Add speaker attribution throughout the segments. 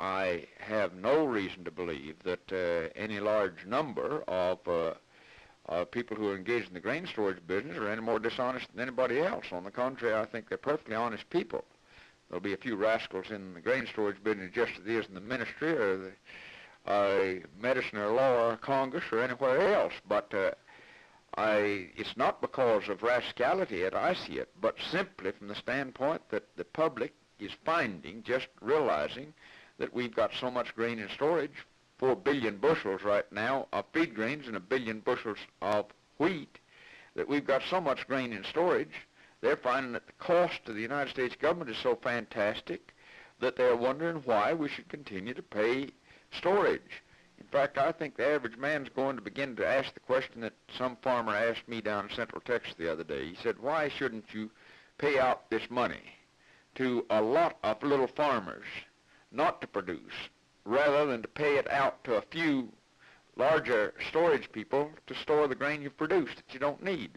Speaker 1: I have no reason to believe that any large number of people who are engaged in the grain storage business are any more dishonest than anybody else. On the contrary, I think they're perfectly honest people. There'll be a few rascals in the grain storage business just as there is in the ministry or the medicine or law or Congress or anywhere else. But it's not because of rascality that I see it, but simply from the standpoint that the public is finding, just realizing that we've got so much grain in storage, 4 billion bushels right now of feed grains and 1 billion bushels of wheat, that we've got so much grain in storage. They're finding that the cost to the United States government is so fantastic that they're wondering why we should continue to pay storage. In fact, I think the average man's going to begin to ask the question that some farmer asked me down in Central Texas the other day. He said, why shouldn't you pay out this money to a lot of little farmers not to produce, rather than to pay it out to a few larger storage people to store the grain you've produced that you don't need?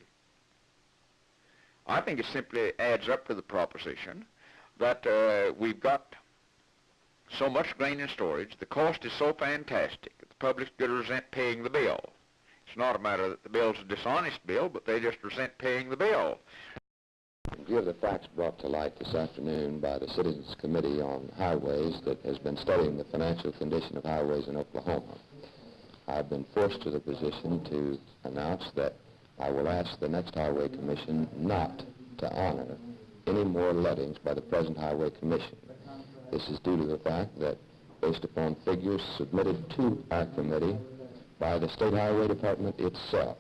Speaker 1: I think it simply adds up to the proposition that we've got so much grain in storage, the cost is so fantastic that the public's going to resent paying the bill. It's not a matter that the bill's a dishonest bill, but they just resent paying the bill.
Speaker 2: In view of the facts brought to light this afternoon by the Citizens Committee on Highways that has been studying the financial condition of highways in Oklahoma, I've been forced to the position to announce that I will ask the next Highway Commission not to honor any more lettings by the present Highway Commission. This is due to the fact that, based upon figures submitted to our committee by the State Highway Department itself,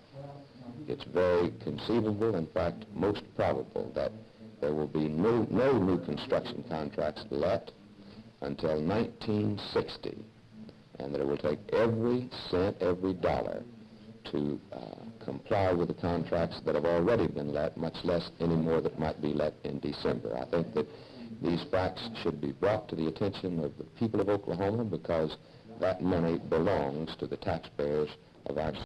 Speaker 2: it's very conceivable, in fact, most probable, that there will be no new construction contracts let until 1960, and that it will take every cent, every dollar to comply with the contracts that have already been let, much less any more that might be let in December. I think that these facts should be brought to the attention of the people of Oklahoma, because that money belongs to the taxpayers of our state.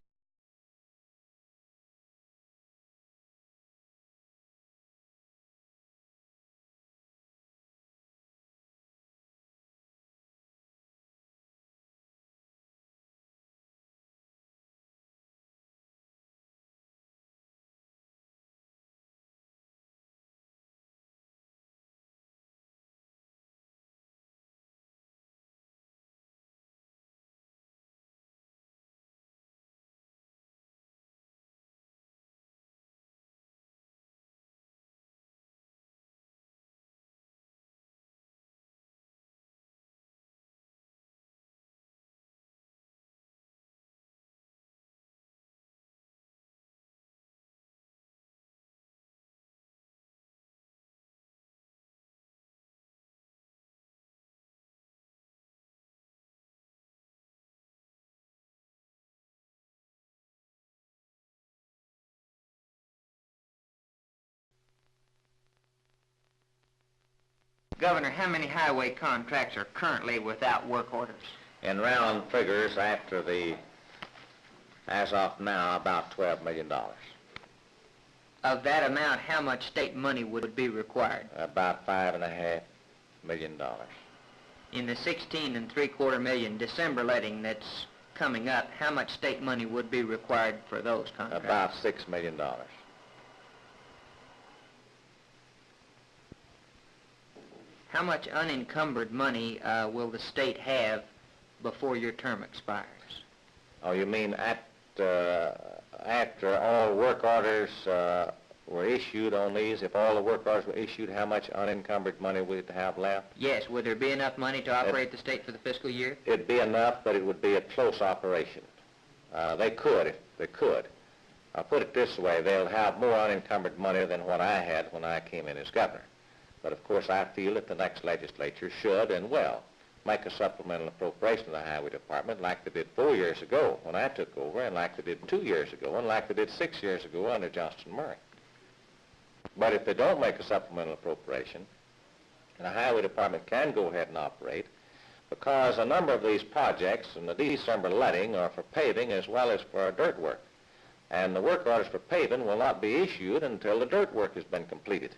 Speaker 3: Governor, how many highway contracts are currently without work orders?
Speaker 4: In round figures, as of now, about $12 million.
Speaker 3: Of that amount, how much state money would be required?
Speaker 4: About $5.5 million.
Speaker 3: In the 16.75 million December letting that's coming up, how much state money would be required for those contracts?
Speaker 4: About $6 million.
Speaker 3: How much unencumbered money will the state have before your term expires?
Speaker 4: Oh, you mean after all work orders were issued on these, if all the work orders were issued, how much unencumbered money would it have left?
Speaker 3: Yes, would there be enough money to operate the state for the fiscal year?
Speaker 4: It'd be enough, but it would be a close operation. They could, if they could. I'll put it this way, they'll have more unencumbered money than what I had when I came in as governor. But of course I feel that the next legislature should and will make a supplemental appropriation to the Highway Department like they did 4 years ago when I took over, and like they did 2 years ago, and like they did 6 years ago under Johnston Murray. But if they don't make a supplemental appropriation, the Highway Department can go ahead and operate, because a number of these projects in the December letting are for paving as well as for dirt work. And the work orders for paving will not be issued until the dirt work has been completed.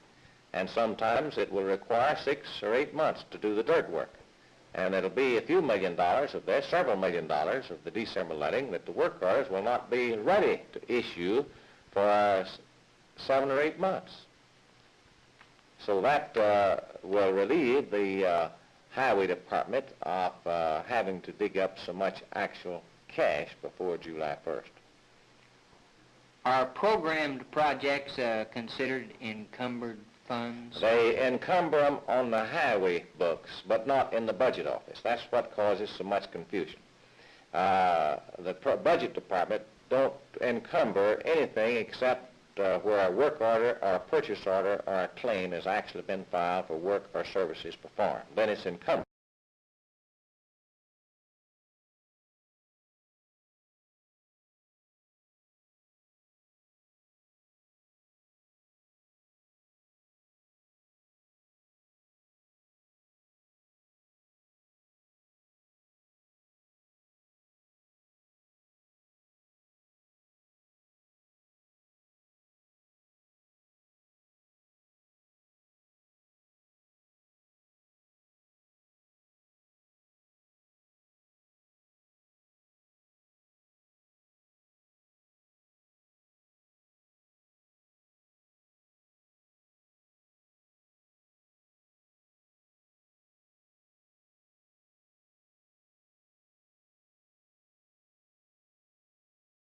Speaker 4: And sometimes it will require 6 or 8 months to do the dirt work. And it'll be a few $1 million of that, several $1 million of the December letting that the work orders will not be ready to issue for 7 or 8 months. So that will relieve the Highway Department of having to dig up so much actual cash before July 1st.
Speaker 3: Are programmed projects considered encumbered funds?
Speaker 4: They encumber them on the highway books, but not in the budget office. That's what causes so much confusion. The budget department don't encumber anything except where a work order or a purchase order or a claim has actually been filed for work or services performed. Then it's encumbered.